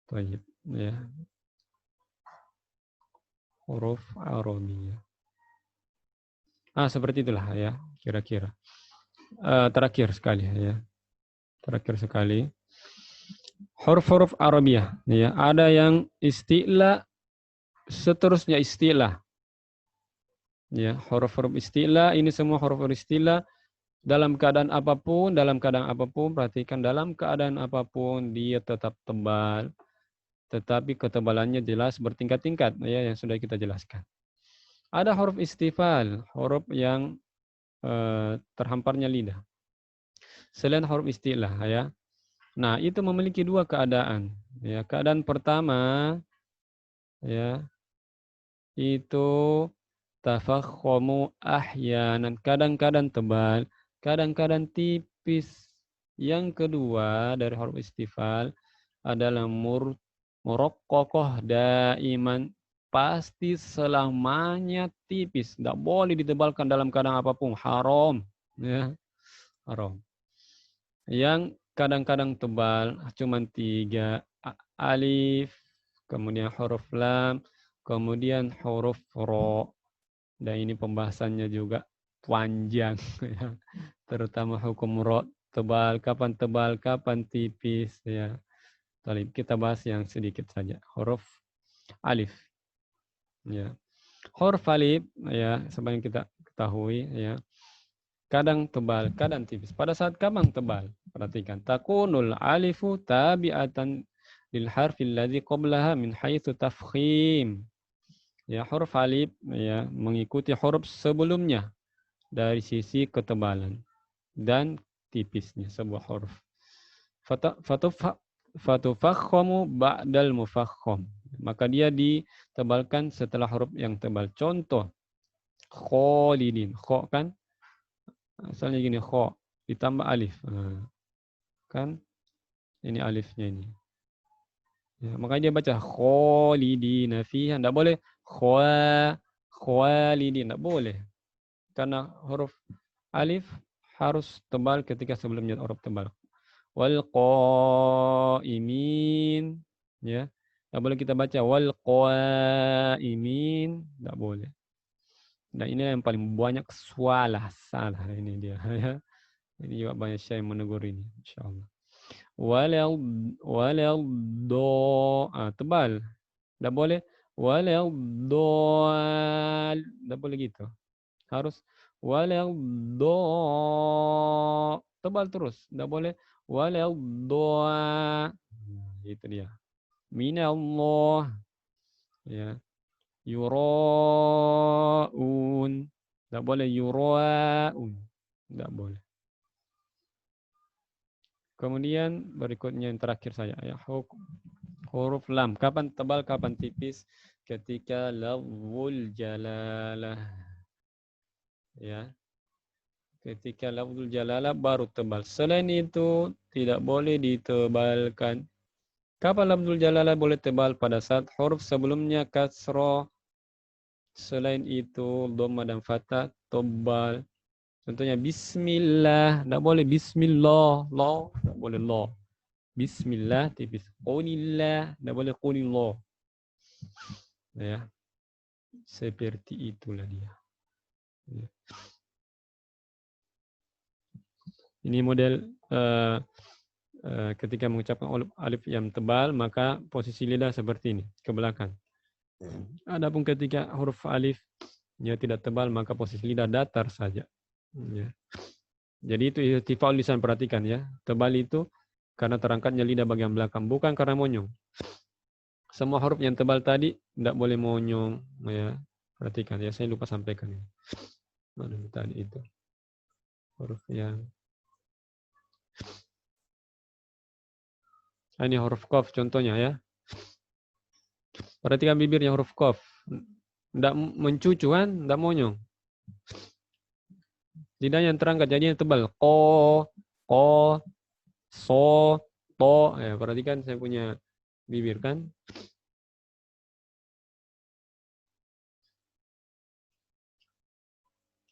Baik, ya. Huruf Arabiyah. Seperti itulah ya, kira-kira. Terakhir sekali ya. Terakhir sekali. Huruf-huruf Arabiyah ya, ada yang isti'la, seterusnya isti'la. Ya, huruf-huruf isti'la ini semua huruf-huruf isti'la dalam keadaan apapun, perhatikan dalam keadaan apapun dia tetap tebal, tetapi ketebalannya jelas bertingkat-tingkat ya yang sudah kita jelaskan. Ada huruf istifal, huruf yang terhamparnya lidah. Selain huruf istilah ya. Nah, itu memiliki dua keadaan. Ya, keadaan pertama ya itu tafakhumu ahyanan, kadang-kadang tebal, kadang-kadang tipis. Yang kedua dari huruf istifal adalah muraqqaqah daiman, pasti selamanya tipis, tidak boleh ditebalkan dalam keadaan apapun, haram ya, haram. Yang kadang-kadang tebal cuma 3, alif, kemudian huruf lam, kemudian huruf ro. Dan ini pembahasannya juga panjang ya. Terutama hukum ro, tebal, kapan tipis ya. Kita bahas yang sedikit saja. Huruf alif ya. Huruf alif ya, sebanyak kita ketahui ya. Kadang tebal, kadang tipis. Pada saat kapan tebal? Perhatikan. Takunul alifu tabi'atan lil harfil ladzi qablaha min haitsu tafkhim. Ya, huruf alif ya mengikuti huruf sebelumnya dari sisi ketebalan dan tipisnya sebuah huruf. Fatufakhamu ba'dal mufakham. Maka dia ditebalkan setelah huruf yang tebal. Contoh khalidin. Kha kan asalnya gini, kha ditambah alif. Kan ini alifnya ini. Ya, makanya dia baca khalidina fiha, enggak boleh khalidin, enggak boleh. Karena huruf alif harus tebal ketika sebelumnya huruf tebal. Wal qaimin ya. Enggak boleh kita baca wal qaimin, enggak boleh. Dan ini yang paling banyak salah ini dia ya. Ini juga banyak saya yang menegur ini insyaallah. Walau tebal. Enggak boleh walau dol. Enggak boleh gitu. Harus walau tebal terus. Enggak boleh walau itu dia. Minallah ya. Yuraun. Enggak boleh yuraun. Enggak boleh. Kemudian berikutnya yang terakhir saya ya, huruf lam. Kapan tebal, kapan tipis? Ketika lafzul jalalah. Ya. Ketika lafzul jalalah baru tebal. Selain itu tidak boleh ditebalkan. Kapan lafzul jalalah boleh tebal? Pada saat huruf sebelumnya kasroh. Selain itu dhamma dan fathah tebal. Contohnya bismillah, tidak boleh bismillah, lo, tidak boleh lo. Bismillah tipis. Qulillah, tidak boleh qulillah. Ya. Seperti itulah dia. Ya. Ini model ketika mengucapkan alif yang tebal, maka posisi lidah seperti ini, ke belakang. Adapun ketika huruf alif yang tidak tebal, maka posisi lidah datar saja. Ya. Jadi itu irtifa'ul lisan, perhatikan ya. Tebal itu karena terangkatnya lidah bagian belakang, bukan karena monyong. Semua huruf yang tebal tadi tidak boleh monyong ya. Perhatikan ya, saya lupa sampaikan ini. Mana tadi itu? Huruf yang ini huruf qaf contohnya ya. Perhatikan bibirnya huruf qaf. Tidak mencucu kan, tidak monyong. Lidahnya yang terangkat, jadinya tebal. Ko, so, to. Ya, perhatikan saya punya bibir kan.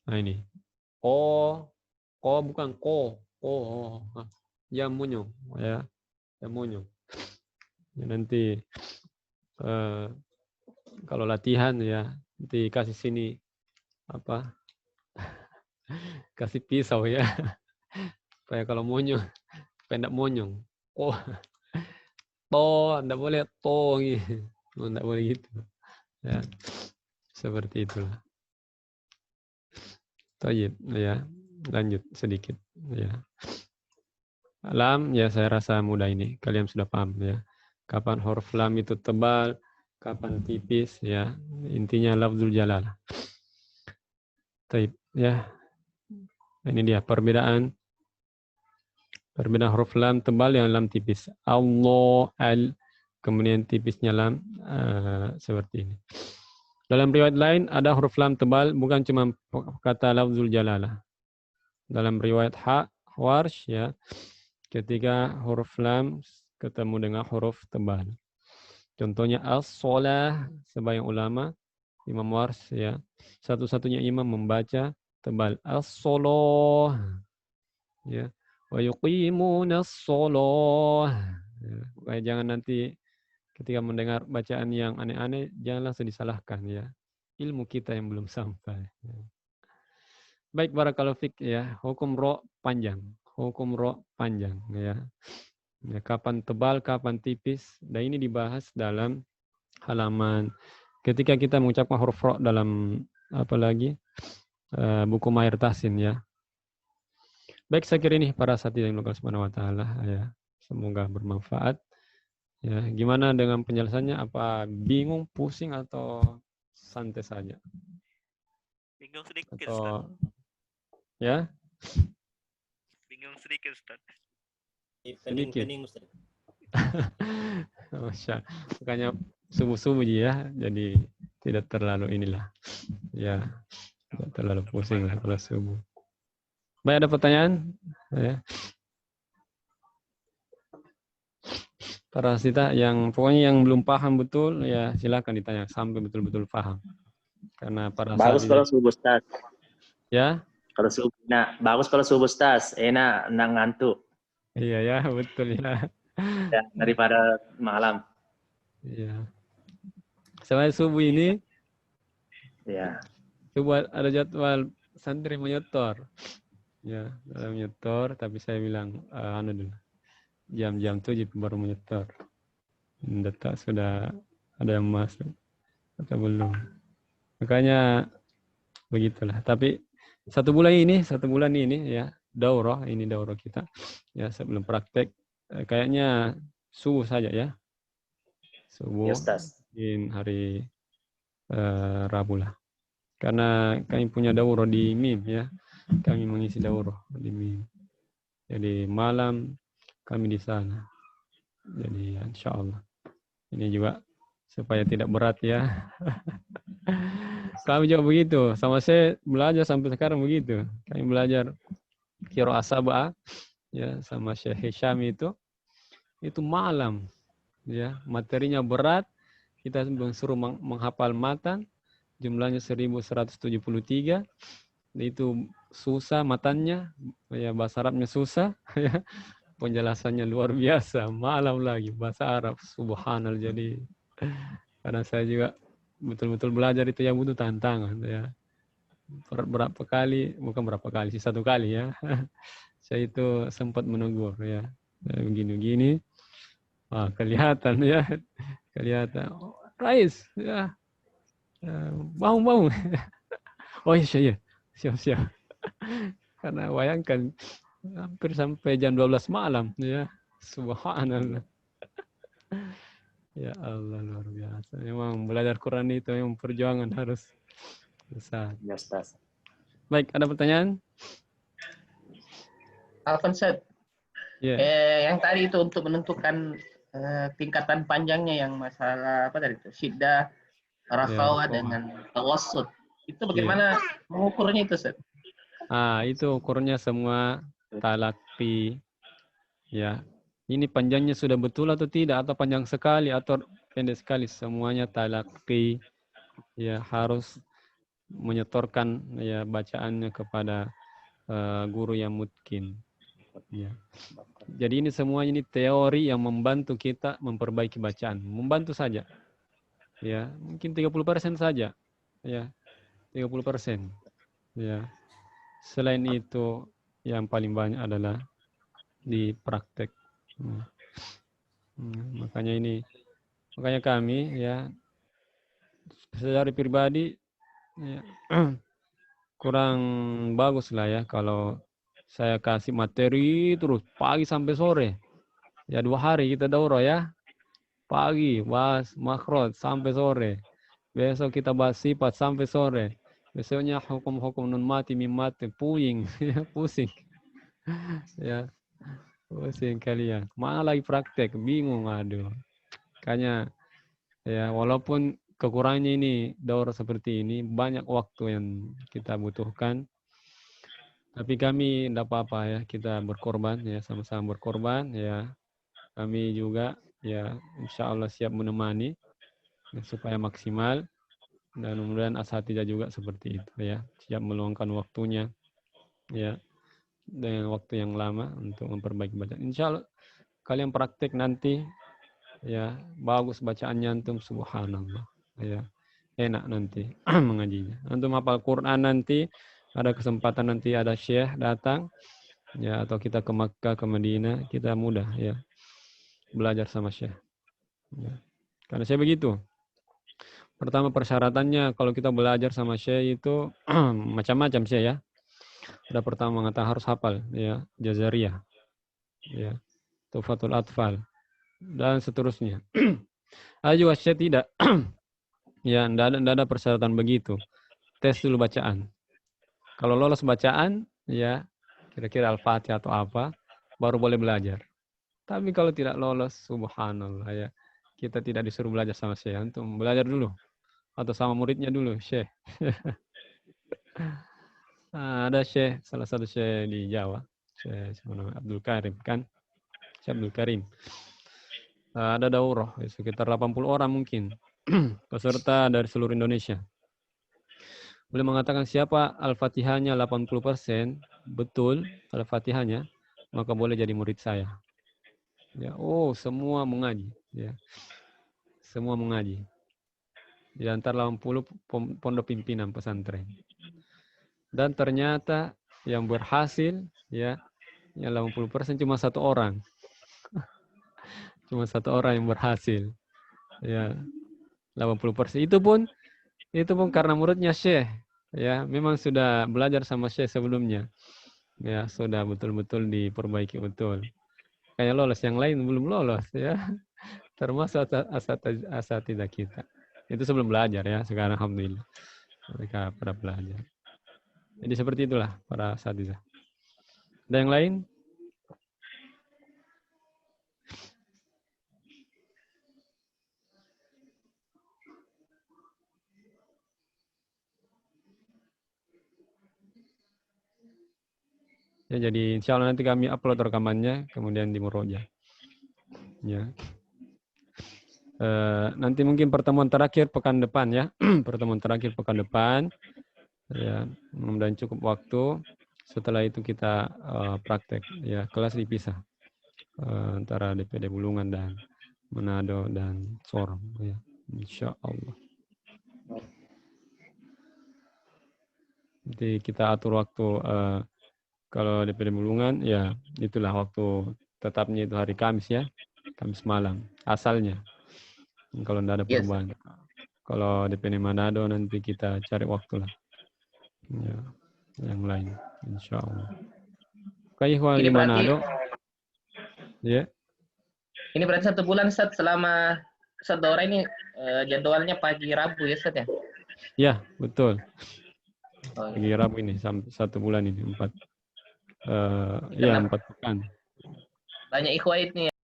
Nah ini. Ko bukan ko. Jam monyong. Ya, jam monyong. Ya, nanti kalau latihan ya, nanti kasih sini apa Kasih pisau ya. Supaya kalau monyong, pendak monyong. Oh, enggak boleh gitu. Enggak boleh gitu. Ya. Seperti itulah. Tayyib, ya. Lanjut sedikit, ya. Lam, ya saya rasa mudah ini. Kalian sudah paham, ya. Kapan huruf lam itu tebal, kapan tipis, ya. Intinya lafzul jalalah. Tayyib, ya. Ini dia perbedaan huruf lam tebal yang lam tipis. Allah, al, kemudian tipisnya lam, seperti ini. Dalam riwayat lain ada huruf lam tebal, bukan cuma kata lafzul jalalah. Dalam riwayat Warsh, ya, ketika huruf lam ketemu dengan huruf tebal. Contohnya as-shalah, sebagian ulama, Imam Warsh, ya, satu-satunya imam membaca tebal as-shalah, ya, wa yuqimuna as-shalah. Ya, jangan nanti ketika mendengar bacaan yang aneh-aneh jangan langsung disalahkan, ya. Ilmu kita yang belum sampai. Ya. Baik, barakallahu fik, ya. Hukum ro panjang. Hukum ro panjang, ya. Ya, kapan tebal, kapan tipis. Dan ini dibahas dalam halaman ketika kita mengucapkan huruf ro dalam apalagi buku Mahir Tahsin, ya. Baik, saya kira ini para satya yang Allah Subhanahu wa taala, ya. Semoga bermanfaat. Ya, gimana dengan penjelasannya? Apa bingung, pusing atau santai saja? Bingung sedikit, Atau Ustaz. ya? Bingung sedikit, Ustaz. Sedikit. Pening, Ustaz. Masya, makanya subuh-subuh ya, jadi tidak terlalu inilah, ya, tidak terlalu pusing lah kalau subuh. Baik, ada pertanyaan? Ya. Para sita yang pokoknya yang belum paham betul, ya silakan ditanya sampai betul-betul paham. Karena para Bagus kalau subuh Ustaz. ya. Kalau subuh, nah bagus kalau subuh Ustaz. Enak nang ngantuk. Iya ya, betul ya. Ya, daripada malam. Iya. Selain subuh ini, Ya. subuh ada jadwal santri menyetor. Ya, menyetor, tapi saya bilang anu dulu. Jam 7 baru menyetor. Data sudah ada yang masuk atau belum. Makanya begitulah. Tapi satu bulan ini ya, daurah kita. Ya, sebelum praktek kayaknya subuh saja ya. Subuh Ya, Ustaz. hari Rabu lah. Karena kami punya daurah di MIM ya. Kami mengisi daurah di MIM. Jadi malam kami di sana. Jadi insya Allah. Ini juga supaya tidak berat ya. Kami juga begitu. Sama saya belajar sampai sekarang begitu. Kami belajar qiraah sab'ah ya sama Syekh Hisham itu malam ya. Materinya berat. Kita suruh menghafal matan. Jumlahnya 1173. Itu susah matannya, ya bahasa Arabnya susah, ya penjelasannya luar biasa. Malam lagi bahasa Arab, subhanallah. Jadi karena saya juga betul-betul belajar itu yang butuh tantangan, ya. Bukan berapa kali sih, 1 kali ya. Saya itu sempat menegur ya, begini-begini. Wah, kelihatan ya, kelihatan. Oh, Rais, ya, bangun. Oh iya. Siap. Karena bayangkan hampir sampai jam 12 malam ya. Subhanallah. Ya Allah, luar biasa. Memang belajar Quran itu memang perjuangan harus besar. Ya, Ustaz. Baik, ada pertanyaan? Alvan Set. Ya. Yang tadi itu untuk menentukan tingkatan panjangnya yang masalah apa tadi itu? Syiddah, rakhawah dengan tawassut. Itu bagaimana mengukurnya itu, Set? Itu ukurnya semua talaqi. Ya. Ini panjangnya sudah betul atau tidak, atau panjang sekali atau pendek sekali, semuanya talaqi. Ya, harus menyetorkan ya bacaannya kepada guru yang mungkin. Ya. Jadi ini semua ini teori yang membantu kita memperbaiki bacaan, membantu saja. Ya, mungkin 30% saja. Ya. 30%. Ya. Selain itu, yang paling banyak adalah di praktek. Makanya kami ya secara pribadi ya, kurang bagus lah ya kalau saya kasih materi terus pagi sampai sore. Ya 2 hari kita daurah ya. Pagi bahas makhraj sampai sore. Besok kita bahas sifat sampai sore. Besoknya hukum-hukum nun mati mim mati pusing pusing. Ya, pusing kalian. Mana lagi praktek, bingung aduh. Makanya ya walaupun kekurangannya ini daurah seperti ini banyak waktu yang kita butuhkan. Tapi kami tidak apa-apa ya, kita berkorban ya, sama-sama berkorban ya. Kami juga ya insya Allah siap menemani ya, supaya maksimal. Dan kemudian asatidzah juga seperti itu ya, siap meluangkan waktunya ya dengan waktu yang lama untuk memperbaiki bacaan. Insya Allah kalian praktek nanti ya bagus bacaannya antum, subhanallah ya, enak nanti mengajinya. Antum hafal Quran nanti, ada kesempatan nanti ada syekh datang ya, atau kita ke Makkah ke Madinah, kita mudah ya belajar sama syekh ya. Karena saya begitu. Pertama persyaratannya kalau kita belajar sama syekh itu macam-macam syekh ya. Ada pertama mengatakan harus hafal ya, Jazariyah ya, Tuhfatul Atfal dan seterusnya. Ada juga syekh tidak ya, tidak ada persyaratan begitu. Tes dulu bacaan. Kalau lolos bacaan ya kira-kira Al-Fatihah atau apa baru boleh belajar. Tapi kalau tidak lolos, subhanallah ya, kita tidak disuruh belajar sama syekh, untuk belajar dulu atau sama muridnya dulu, syekh. Ada syekh, salah satu syekh di Jawa, Syekh Abdul Karim kan, Syekh Abdul Karim. Ada daurah sekitar 80 orang mungkin, peserta dari seluruh Indonesia. Boleh mengatakan siapa Al-Fatihahnya 80% betul Al-Fatihahnya, maka boleh jadi murid saya. Ya, oh semua mengaji, ya, semua mengaji. Di antara 80 pondok pimpinan pesantren. Dan ternyata yang berhasil ya, yang 80% cuma 1 orang. Cuma 1 orang yang berhasil. Ya, 80%. Itu pun karena muridnya syekh. Ya, memang sudah belajar sama syekh sebelumnya. Ya, sudah betul-betul diperbaiki betul. Kayak lolos, yang lain belum lolos ya. Termasuk asatidzah kita. Itu sebelum belajar ya, sekarang alhamdulillah mereka pada belajar. Jadi seperti itulah para asatidzah. Ada yang lain? Ya, jadi insya Allah nanti kami upload rekamannya, kemudian di Murojaah. Ya. Nanti mungkin pertemuan terakhir pekan depan ya, pertemuan terakhir pekan depan. Ya, mudah-mudahan cukup waktu. Setelah itu kita praktek ya, kelas dipisah antara DPD Bulungan dan Manado dan Sorong ya, insya Allah. Nanti kita atur waktu, kalau DPD Bulungan ya itulah waktu tetapnya itu hari Kamis ya, Kamis malam asalnya. Kalau tidak ada perubahan. Yes. Kalau DPD Manado nanti kita cari waktu lah. Ya, yang lain, insya Allah. Kayak di Manado. Ya. Ini berarti 1 bulan Ustaz, selama Ustaz daurah ini jadwalnya pagi Rabu ya Ustaz ya? Ya, betul. Pagi Rabu ini sampai 1 bulan ini 4. Ya 4 pekan. Banyak ikhwah ini